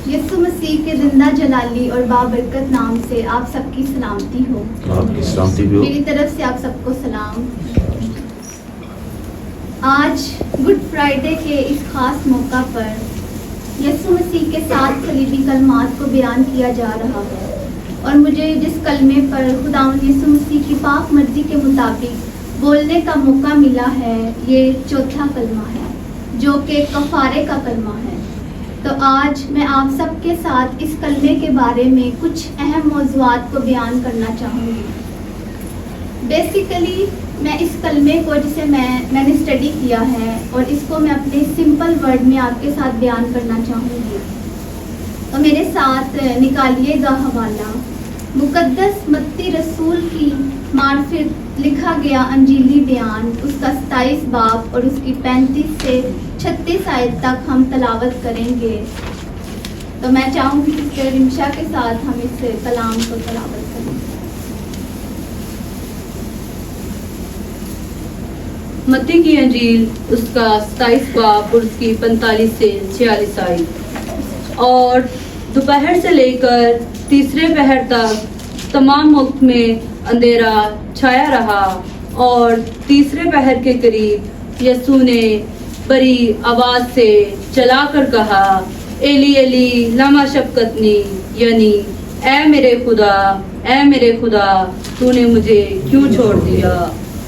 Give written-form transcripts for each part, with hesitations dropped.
یسوع مسیح کے زندہ جلالی اور بابرکت نام سے آپ سب کی سلامتی ہو. آپ کی سلامتی بھی ہو. میری طرف سے آپ سب کو سلام. آج گڈ فرائیڈے کے اس خاص موقع پر یسوع مسیح کے 7 صلیبی کلمات کو بیان کیا جا رہا ہے، اور مجھے جس کلمے پر خداوند یسوع مسیح کی پاک مرضی کے مطابق بولنے کا موقع ملا ہے، یہ چوتھا کلمہ ہے جو کہ کفارے کا کلمہ ہے. تو آج میں آپ سب کے ساتھ اس کلمے کے بارے میں کچھ اہم موضوعات کو بیان کرنا چاہوں گی. بیسیکلی میں اس کلمے کو جسے میں نے اسٹڈی کیا ہے اور اس کو میں اپنے سمپل ورڈ میں آپ کے ساتھ بیان کرنا چاہوں گی. تو میرے ساتھ نکالیے گا حوالہ مقدس متی رسول کی معرفت لکھا گیا انجیلی بیان، اس کا 27 باب اور اس کی 35 سے 36 آیت تک ہم تلاوت کریں گے. تو میں چاہوں گی کہ رمشا کے ساتھ ہم اس کلام کو تلاوت کریں. متی کی انجیل اس کا 27 باب اور اس کی 45 سے 46 آیت. اور دوپہر سے لے کر تیسرے پہر تک تمام ملک میں اندھیرا چھایا رہا، اور تیسرے پہر کے قریب یسوع نے بڑی آواز سے چلا کر کہا، ایلی ایلی لما شبقتنی، یعنی اے میرے خدا تو نے مجھے کیوں چھوڑ دیا.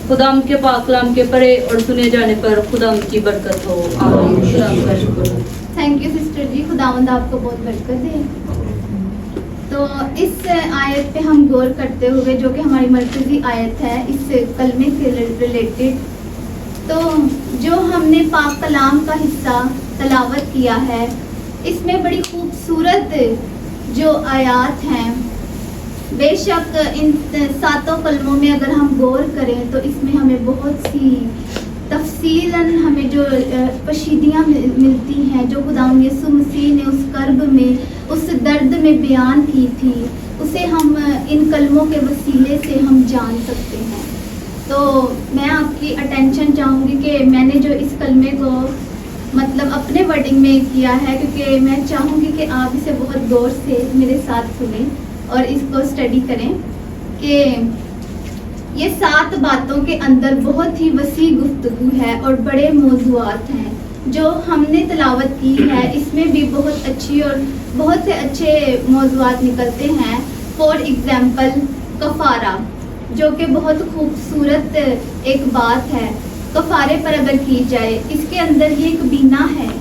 خدا کے پاک کلام کے پڑھے اور سنے جانے پر خدا کی برکت ہو. آمین. خدا کا شکر. تھینک یو سسٹر جی، خداوند آپ کو بہت برکت دے. تو اس آیت پہ ہم غور کرتے ہوئے، جو کہ ہماری مرکزی آیت ہے اس کلمے سے ریلیٹڈ، تو جو ہم نے پاک کلام کا حصہ تلاوت کیا ہے، اس میں بڑی خوبصورت جو آیات ہیں. بے شک ان 7 کلموں میں اگر ہم غور کریں تو اس میں ہمیں بہت سی تفصیلاً ہمیں جو کشیدیاں ملتی ہیں، جو خداوند یسوع مسیح نے اس کرب میں، اس درد میں بیان کی تھی، اسے ہم ان کلموں کے وسیلے سے ہم جان سکتے ہیں. تو میں آپ کی اٹینشن چاہوں گی کہ میں نے جو اس کلمے کو مطلب اپنے ورڈنگ میں کیا ہے، کیونکہ میں چاہوں گی کہ آپ اسے بہت غور سے میرے ساتھ سنیں اور اس کو اسٹڈی کریں کہ یہ 7 باتوں کے اندر بہت ہی وسیع گفتگو ہے اور بڑے موضوعات ہیں جو ہم نے تلاوت کی ہے. اس میں بھی بہت اچھی اور بہت سے اچھے موضوعات نکلتے ہیں. فار ایگزامپل کفارہ، جو کہ بہت خوبصورت ایک بات ہے. کفارے پر اگر کی جائے، اس کے اندر یہ ایک بینا ہے،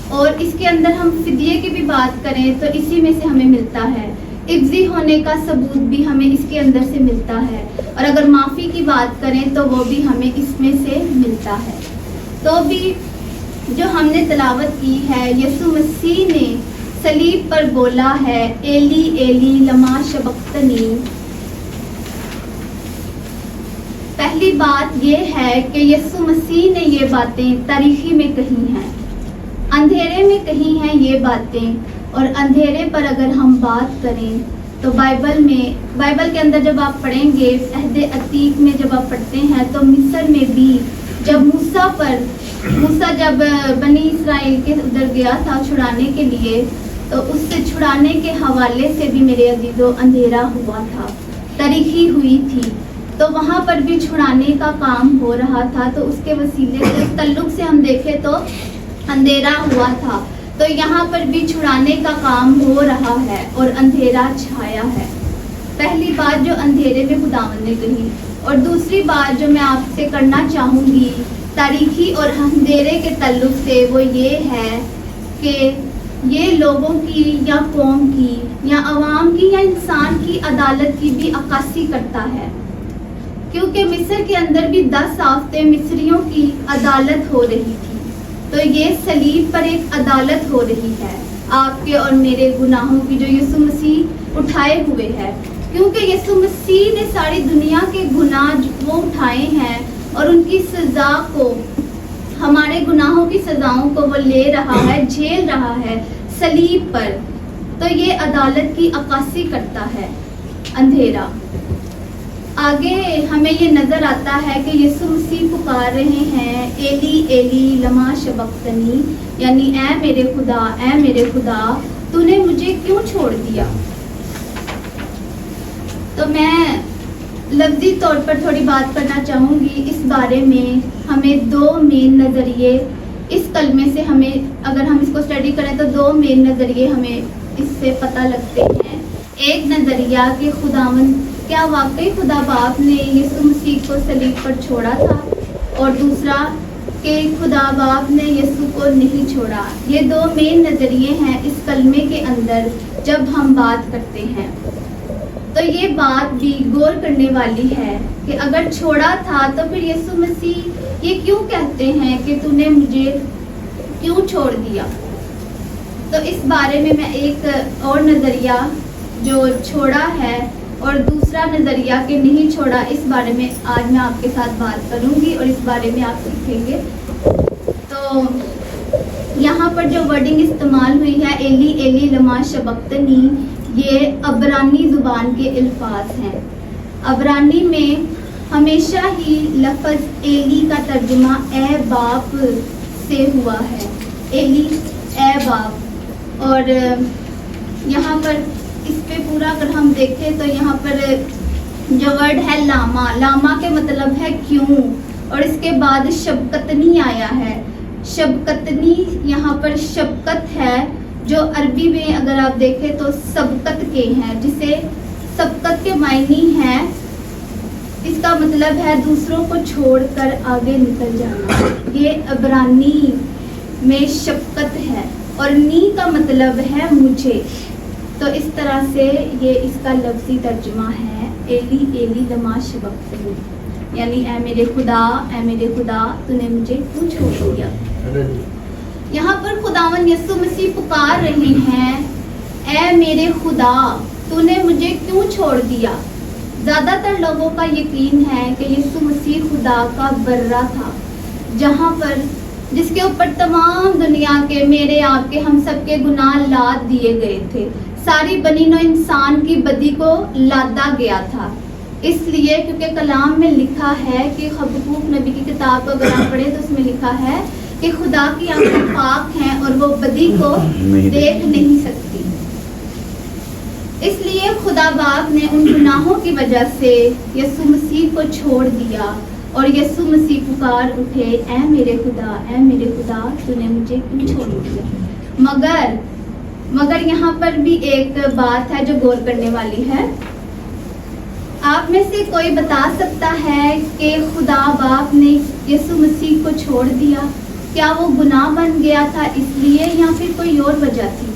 اور اس کے اندر ہم فدیے کی بھی بات کریں تو اسی میں سے ہمیں ملتا ہے. عفضی ہونے کا ثبوت بھی ہمیں اس کے اندر سے ملتا ہے، اور اگر معافی کی بات کریں تو وہ بھی ہمیں اس میں سے ملتا ہے. تو بھی جو ہم نے تلاوت کی ہے، یسوع مسیح نے صلیب پر بولا ہے، ایلی ایلی لما شبقتنی. پہلی بات یہ ہے کہ یسوع مسیح نے یہ باتیں تاریخی میں کہی ہیں، اندھیرے میں کہی ہیں یہ باتیں. اور اندھیرے پر اگر ہم بات کریں تو بائبل کے اندر جب آپ پڑھیں گے، عہد عتیق میں جب آپ پڑھتے ہیں تو مصر میں بھی جب موسیٰ جب بنی اسرائیل کے ادھر گیا تھا چھڑانے کے لیے، تو اس سے چھڑانے کے حوالے سے بھی میرے عزیزو اندھیرا ہوا تھا، تاریکی ہوئی تھی. تو وہاں پر بھی چھڑانے کا کام ہو رہا تھا، تو اس کے وسیلے سے تعلق سے ہم دیکھیں تو اندھیرا ہوا تھا. تو یہاں پر بھی چھڑانے کا کام ہو رہا ہے اور اندھیرا چھایا ہے. پہلی بات جو اندھیرے میں خداوند نے کہی. اور دوسری بات جو میں آپ سے کرنا چاہوں گی تاریخی اور اندھیرے کے تعلق سے، وہ یہ ہے کہ یہ لوگوں کی یا قوم کی یا عوام کی یا انسان کی عدالت کی بھی عکاسی کرتا ہے. کیونکہ مصر کے اندر بھی 10 آفتیں مصریوں کی عدالت ہو رہی تھی. تو یہ صلیب پر ایک عدالت ہو رہی ہے آپ کے اور میرے گناہوں کی، جو یسوع مسیح اٹھائے ہوئے ہے. کیونکہ یسوع مسیح نے ساری دنیا کے گناہ وہ اٹھائے ہیں، اور ان کی سزا کو، ہمارے گناہوں کی سزاؤں کو وہ لے رہا ہے، جھیل رہا ہے صلیب پر. تو یہ عدالت کی عکاسی کرتا ہے اندھیرا. آگے ہمیں یہ نظر آتا ہے کہ یسوع مسیح پکار رہے ہیں، ایلی ایلی لما شبقتنی، یعنی اے میرے خدا तूने मुझे क्यों छोड़ दिया। तो मैं लफ्जी तौर पर थोड़ी बात करना चाहूँगी इस बारे में। हमें दो मेन नज़रिए इस कलमे से, हमें अगर हम इसको स्टडी करें तो दो मेन नज़रिए हमें इससे पता लगते हैं। एक नज़रिया कि खुदावंद क्या वाकई खुदा बाप ने यीशु मसीह को सलीब पर छोड़ा था, और दूसरा कि खुदा बाप ने यीशु को नहीं छोड़ा। ये दो मेन नज़रिए हैं इस कलमे के अंदर जब हम बात करते हैं। तो ये बात भी गौर करने वाली है कि अगर छोड़ा था तो फिर यीशु मसीह ये क्यों कहते हैं कि तूने मुझे क्यों छोड़ दिया। तो इस बारे में मैं एक और नज़रिया जो छोड़ा है और दूसरा नज़रिया कि नहीं छोड़ा, इस बारे में आज मैं आपके साथ बात करूंगी और इस बारे में आप सीखेंगे। तो यहाँ पर जो वर्डिंग इस्तेमाल हुई है एली एली लमा शबक्तनी, ये अबरानी ज़ुबान के अल्फाज हैं। अबरानी में हमेशा ही लफ्ज़ एली का तर्जुमा ए बाप से हुआ है, एली ए बाप। और यहाँ पर इस पे पूरा अगर हम देखें तो यहाँ पर जो वर्ड है लामा, लामा के मतलब है क्यों, और इसके बाद शबकतनी आया है। शबकतनी यहाँ पर शबकत है जो अरबी में अगर आप देखें तो सबकत के हैं, जिसे सबकत के मायने हैं, इसका मतलब है दूसरों को छोड़कर आगे निकल जाना। ये अबरानी में शबकत है और नी का मतलब है मुझे। तो इस तरह से ये इसका लफ्ज़ी तर्जुमा है एली एली लमा शबक्तनी, यानी ऐ मेरे खुदा तूने मुझे क्यों छोड़ दिया। यहाँ पर खुदावन यीशु मसीह पुकार रहे हैं, ऐ मेरे खुदा तूने मुझे क्यों छोड़ दिया। ज़्यादातर लोगों का यकीन है कि यीशु मसीह खुदा का बर्रा था, जहाँ पर जिसके ऊपर तमाम दुनिया के, मेरे आपके, हम सब के गुनाह लाद दिए गए थे। सारी बनी नौ इंसान की बदी को लादा गया था, इसलिए क्योंकि कलाम में लिखा है कि हबक्कूक नबी की किताब को अगर आप पढ़ें तो उसमें लिखा है कि खुदा की आंखें पाक हैं और वो बदी को देख नहीं सकती। इसलिए खुदा बाप ने उन गुनाहों की वजह से यीशु मसीह को छोड़ दिया और यीशु मसीह पुकार उठे, ऐ मेरे खुदा तूने मुझे क्यों छोड़ दिया। मगर यहाँ पर भी एक बात है जो गौर करने वाली है। आप में से कोई बता सकता है कि खुदा बाप ने यीशु मसीह को छोड़ दिया, क्या वो गुनाह बन गया था इसलिए, या फिर कोई और वजह थी?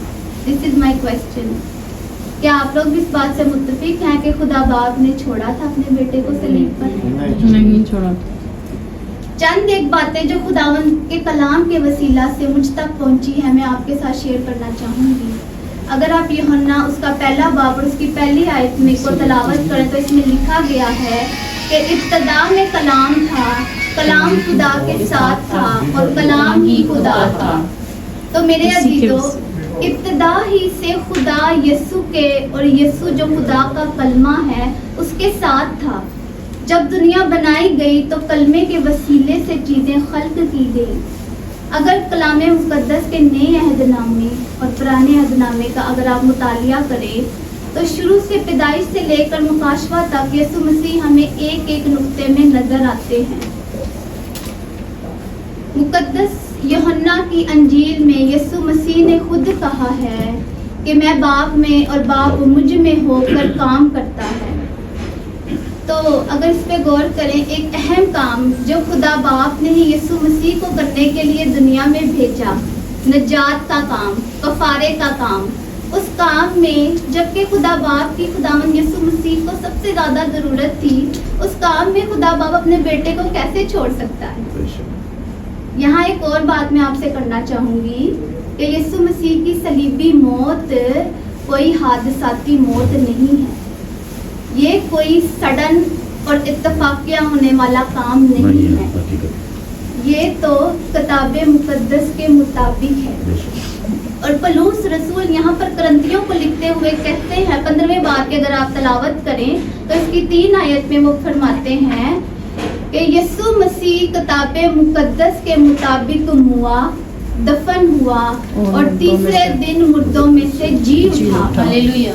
This is my question. क्या आप लोग भी इस बात से मुत्तफिक हैं कि खुदा बाप ने छोड़ा था अपने बेटे को सलीब पर? नहीं छोड़ा। चंद एक बातें जो खुदावन के कलाम के वसीला से मुझ तक पहुंची है, मैं आपके साथ शेयर करना चाहूँगी। अगर आप यूहन्ना उसका पहला बाब और उसकी पहली आयत में को तलावत करें तो इसमें लिखा गया है कि इब्तदा में कलाम था, कलाम खुदा के साथ था और कलाम ही खुदा था। तो मेरे अजीजों, इब्तदा ही से खुदा यीशु के, और यीशु जो खुदा का कलमा है उसके साथ था। जब दुनिया बनाई गई तो कलमे के वसीले से चीज़ें खल्क की गई। अगर कलाम मुक़द्दस के नए अहदनामे और पुराने अहदनामे का अगर आप मुतालिया करें तो शुरू से पैदाइश से लेकर मुकाशवा तक यीशु मसीह हमें एक एक नुक्ते में नज़र आते हैं। मुक़द्दस यूहन्ना की अंजील में यीशु मसीह ने खुद कहा है कि मैं बाप में और बाप मुझ में होकर काम करता है। तो अगर इस पे गौर करें, एक अहम काम जो खुदा बाप ने यीशु मसीह को करने के लिए दुनिया में भेजा, नजात का काम, कफारे का काम, उस काम में जबकि खुदा बाप की खुदावन यीशु मसीह को सबसे ज़्यादा ज़रूरत थी, उस काम में खुदा बाप अपने बेटे को कैसे छोड़ सकता है। यहाँ एक और बात मैं आपसे करना चाहूँगी कि यीशु मसीह की सलीबी मौत कोई हादसाती मौत नहीं है, ये कोई सडन और इत्तफाकिया होने वाला काम नहीं है। ये तो किताबे मुकद्दस के मुताबिक है। और पलूस रसूल यहाँ पर करंतियों को लिखते हुए कहते हैं, 15वें बार की अगर आप तलावत करें तो इसकी 3 आयत में वो फरमाते हैं कि यीशु मसीह किताबे मुकद्दस के मुताबिक मुआ, दफन हुआ और तीसरे दिन मुर्दों में से जी उठा। हालेलुया।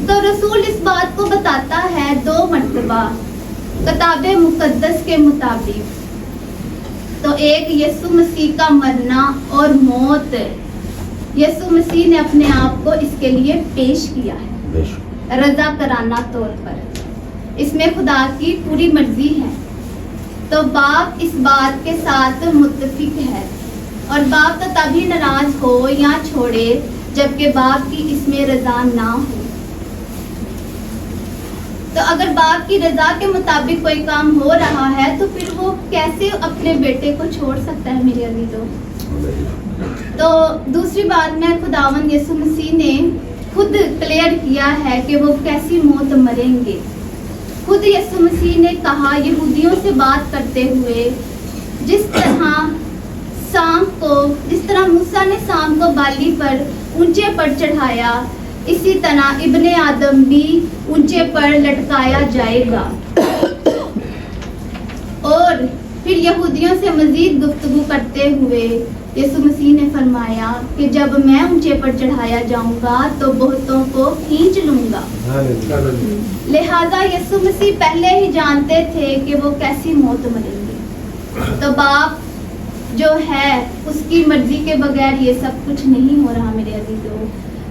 तो रसूल इस बात को बताता है 2 मर्तबा किताब मुकद्दस के मुताबिक। तो एक यीशु मसीह का मरना और मौत, यीशु मसीह ने अपने आप को इसके लिए पेश किया है रजा कराना तौर पर। इसमें खुदा की पूरी मर्जी है। तो बाप इस बात के साथ मुत्तफिक है और बाप तो तभी नाराज हो या छोड़े जबकि बाप की इसमें रजा ना हो। तो अगर बाप की रजा के मुताबिक कोई काम हो रहा है तो फिर वो कैसे अपने बेटे को छोड़ सकता है मेरे अजीजों। तो दूसरी बात में खुदावंद यीशु मसीह ने खुद क्लियर किया है कि वो कैसी मौत मरेंगे। खुद यीशु मसीह ने कहा यहूदियों से बात करते हुए, जिस तरह मूसा ने शाम को बाली पर ऊंचे पर चढ़ाया, इसी तरह इब्ने आदम भी ऊंचे पर लटकाया जाएगा। और फिर यहूदियों से मजीद गुफ्तगू करते हुए यीशु मसीह ने फरमाया कि जब मैं ऊंचे पर चढ़ाया जाऊंगा तो बहुतों को खींच लूंगा। लिहाजा यीशु मसीह पहले ही जानते थे कि वो कैसी मौत मरेंगे। तो बाप जो है उसकी मर्जी के बगैर ये सब कुछ नहीं हो रहा मेरे अजीजों।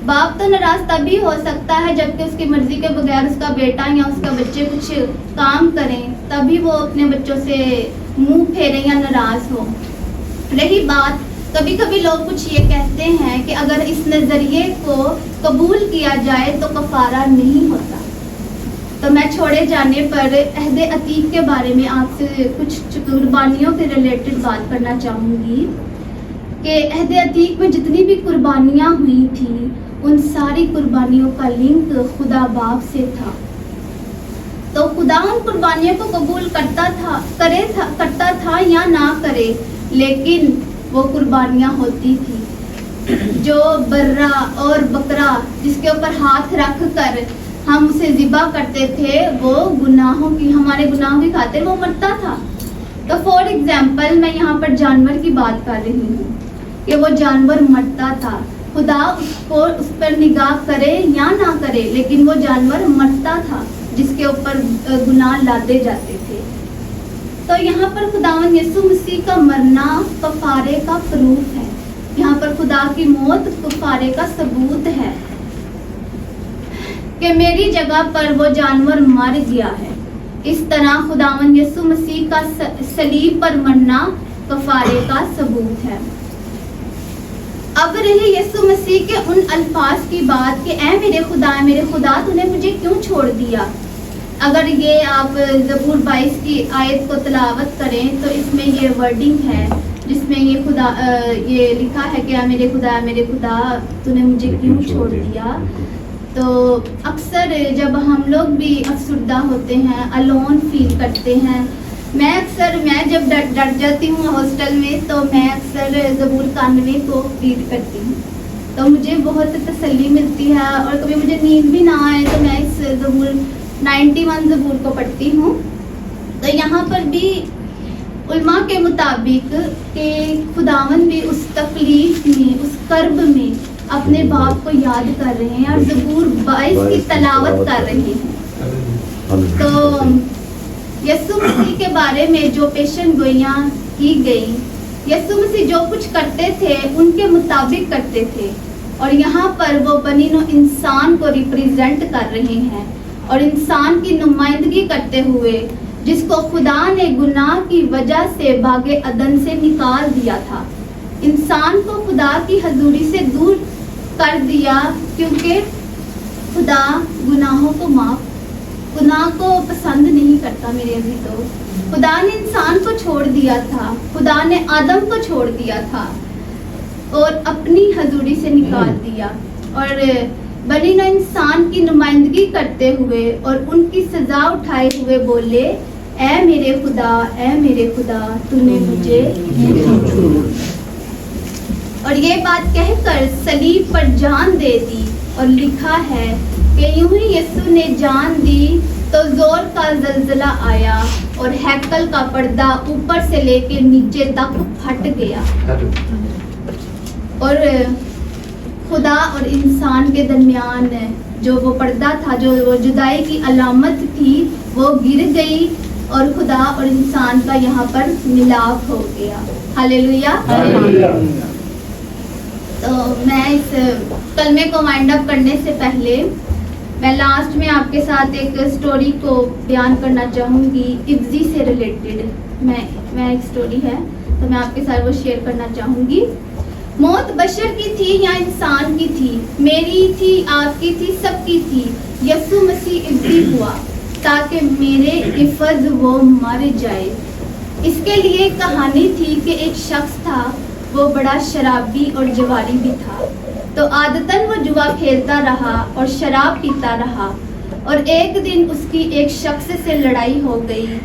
बाप तो नाराज तभी हो सकता है जबकि उसकी मर्जी के बगैर उसका बेटा या उसका बच्चे कुछ काम करें, तभी वो अपने बच्चों से मुंह फेरे या नाराज हो। रही बात, कभी कभी लोग कुछ ये कहते हैं कि अगर इस नजरिए को कबूल किया जाए तो कफारा नहीं होता। तो मैं छोड़े जाने पर अहदे अतीक के बारे में आपसे कुछ कुर्बानियों के रिलेटेड बात करना चाहूँगी कि अहदे अतीक में जितनी भी कुर्बानियाँ हुई थी उन सारी कुर्बानियों का लिंक खुदा बाप से था। तो खुदा उन कुर्बानियों को कबूल करता था या ना करे, लेकिन वो कुर्बानियाँ होती थी। जो बर्रा और बकरा जिसके ऊपर हाथ रख कर हम उसे ज़िबा करते थे, वो हमारे गुनाहों की खातिर वो मरता था। तो फॉर एग्जाम्पल मैं यहाँ पर जानवर की बात कर रही हूँ कि वो जानवर मरता था। खुदा उस पर निगाह करे या ना करे, लेकिन वो जानवर मरता था जिसके ऊपर गुनाह लादे जाते थे। तो यहाँ पर खुदावंद यीशु मसीह का मरना कफारे का प्रूफ है। यहाँ पर खुदा की मौत कफारे का सबूत है कि मेरी जगह पर वो जानवर मर गया है। इस तरह खुदावंद यीशु मसीह का सलीब पर मरना कफारे का सबूत है। अब रही यीशु मसीह के उन अल्फाज की बात कि ऐ मेरे खुदा तूने मुझे क्यों छोड़ दिया। अगर ये आप ज़बूर 22 की आयत को तिलावत करें तो इसमें ये वर्डिंग है जिसमें ये लिखा है कि ऐ मेरे खुदा तूने मुझे क्यों छोड़ दिया। तो अक्सर जब हम लोग भी अफसुर्दा होते हैं, अलोन फील करते हैं, मैं जब डर जाती हूँ हॉस्टल में तो मैं अक्सर ज़बूर 91 को रीड करती हूँ। तो मुझे बहुत तसल्ली मिलती है और कभी मुझे नींद भी ना आए तो मैं इस ज़बूर 91 ज़बूर को पढ़ती हूँ। तो यहाँ पर भी उलमा के मुताबिक कि खुदावन भी उस तकलीफ में, उस कर्ब में अपने बाप को याद कर रहे हैं और ज़बूर 22 की तलावत कर रहे हैं। तो यीशु मसीह के बारे में जो पेशन गोइयाँ की गई, यीशु मसीह जो कुछ करते थे उनके मुताबिक करते थे और यहाँ पर वो बनीनो इंसान को रिप्रेजेंट कर रहे हैं और इंसान की नुमाइंदगी करते हुए जिसको खुदा ने गुनाह की वजह से बागे अदन से निकाल दिया था, इंसान को खुदा की हजूरी से दूर कर दिया क्योंकि खुदा गुनाह को पसंद नहीं करता। मेरे अजीजों, खुदा ने इंसान को छोड़ दिया था, खुदा ने आदम को छोड़ दिया था और अपनी हजूरी से निकाल दिया और बनी न इंसान की नुमाइंदगी करते हुए और उनकी सजा उठाए हुए बोले, ऐ मेरे खुदा तूने मुझे और ये बात कहकर सलीब पर जान दे दी। और लिखा है कि यूं ही यीशु ने जान दी तो जोर का जलजला आया और हैकल का पर्दा ऊपर से लेकर नीचे तक फट गया। اور خدا اور انسان کے درمیان جو وہ پردہ تھا, جو وہ جدائی کی علامت تھی, وہ گر گئی اور خدا اور انسان کا یہاں پر ملاپ ہو گیا. ہاللیلویا. تو میں اس کلمے کو وائنڈ اپ کرنے سے پہلے میں لاسٹ میں آپ کے ساتھ ایک سٹوری کو بیان کرنا چاہوں گی, ابزی سے ریلیٹڈ. میں ایک سٹوری ہے تو میں آپ کے ساتھ وہ شیئر کرنا چاہوں گی. موت بشر کی تھی یا انسان کی تھی, میری تھی, آپ کی تھی, سب کی تھی. یسوع مسیح ابزی ہوا تاکہ میرے عفظ وہ مر جائے. اس کے لیے کہانی تھی کہ ایک شخص تھا, وہ بڑا شرابی اور جواری بھی تھا. تو عادتاً وہ جوا کھیلتا رہا اور شراب پیتا رہا, اور ایک دن اس کی ایک شخص سے لڑائی ہو گئی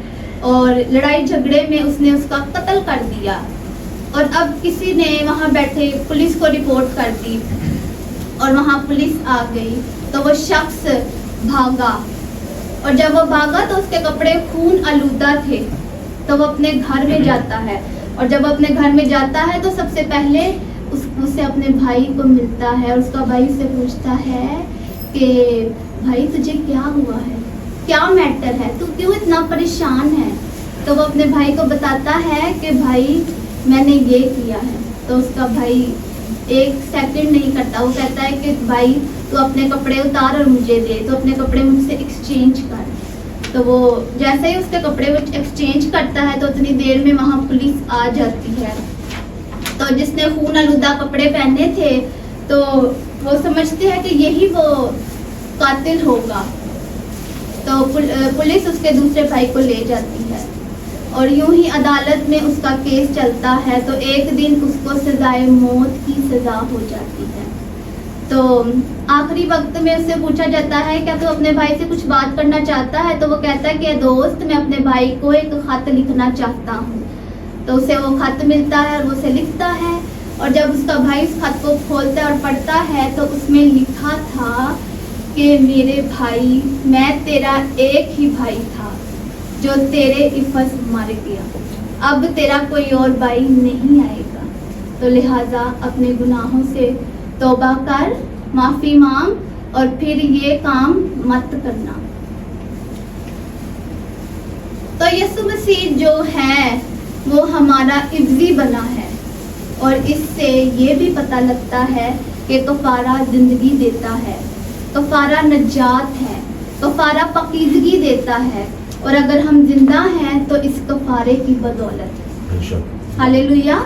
اور لڑائی جھگڑے میں اس نے اس کا قتل کر دیا. اور اب کسی نے وہاں بیٹھے پولیس کو رپورٹ کر دی اور وہاں پولیس آ گئی. تو وہ شخص بھاگا, اور جب وہ بھاگا تو اس کے کپڑے خون آلودہ تھے. تو وہ اپنے گھر میں جاتا ہے, اور جب اپنے گھر میں جاتا ہے تو سب سے پہلے اس سے اپنے بھائی کو ملتا ہے, اور اس کا بھائی سے پوچھتا ہے کہ بھائی تجھے کیا ہوا ہے, کیا میٹر ہے, تو کیوں اتنا پریشان ہے. تو وہ اپنے بھائی کو بتاتا ہے کہ بھائی میں نے یہ کیا ہے. تو اس کا بھائی ایک سیکنڈ نہیں کرتا, وہ کہتا ہے کہ بھائی تو اپنے کپڑے اتار اور مجھے دے, تو اپنے کپڑے مجھ سے ایکسچینج کر. تو وہ جیسے ہی اس کے کپڑے وہ ایکسچینج کرتا ہے تو اتنی دیر میں وہاں پولیس آ جاتی ہے. تو جس نے خون آلودہ کپڑے پہنے تھے تو وہ سمجھتے ہیں کہ یہی وہ قاتل ہوگا. تو پولیس اس کے دوسرے بھائی کو لے جاتی ہے, اور یوں ہی عدالت میں اس کا کیس چلتا ہے. تو ایک دن اس کو سزائے موت کی سزا ہو جاتی ہے. تو آخری وقت میں اس سے پوچھا جاتا ہے کیا تو اپنے بھائی سے کچھ بات کرنا چاہتا ہے. تو وہ کہتا ہے کہ دوست میں اپنے بھائی کو ایک خط لکھنا چاہتا ہوں. تو اسے وہ خط ملتا ہے اور وہ اسے لکھتا ہے, اور جب اس کا بھائی اس خط کو کھولتا ہے اور پڑھتا ہے تو اس میں لکھا تھا کہ میرے بھائی, میں تیرا ایک ہی بھائی تھا جو تیرے عفظ مر گیا, اب تیرا کوئی اور بھائی نہیں آئے گا. تو لہٰذا اپنے گناہوں سے توبہ کر, معافی مانگ, اور پھر یہ کام مت کرنا. تو یسوع مسیح جو ہے وہ ہمارا عفظی بنا ہے, اور اس سے یہ بھی پتہ لگتا ہے کہ کفارہ زندگی دیتا ہے, کفارہ نجات ہے, کفارہ پاکیزگی دیتا ہے, اور اگر ہم زندہ ہیں تو اس کفارے کی بدولت. ہاللیلویا.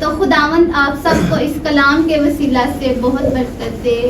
تو خداوند آپ سب کو اس کلام کے وسیلہ سے بہت برکت دے.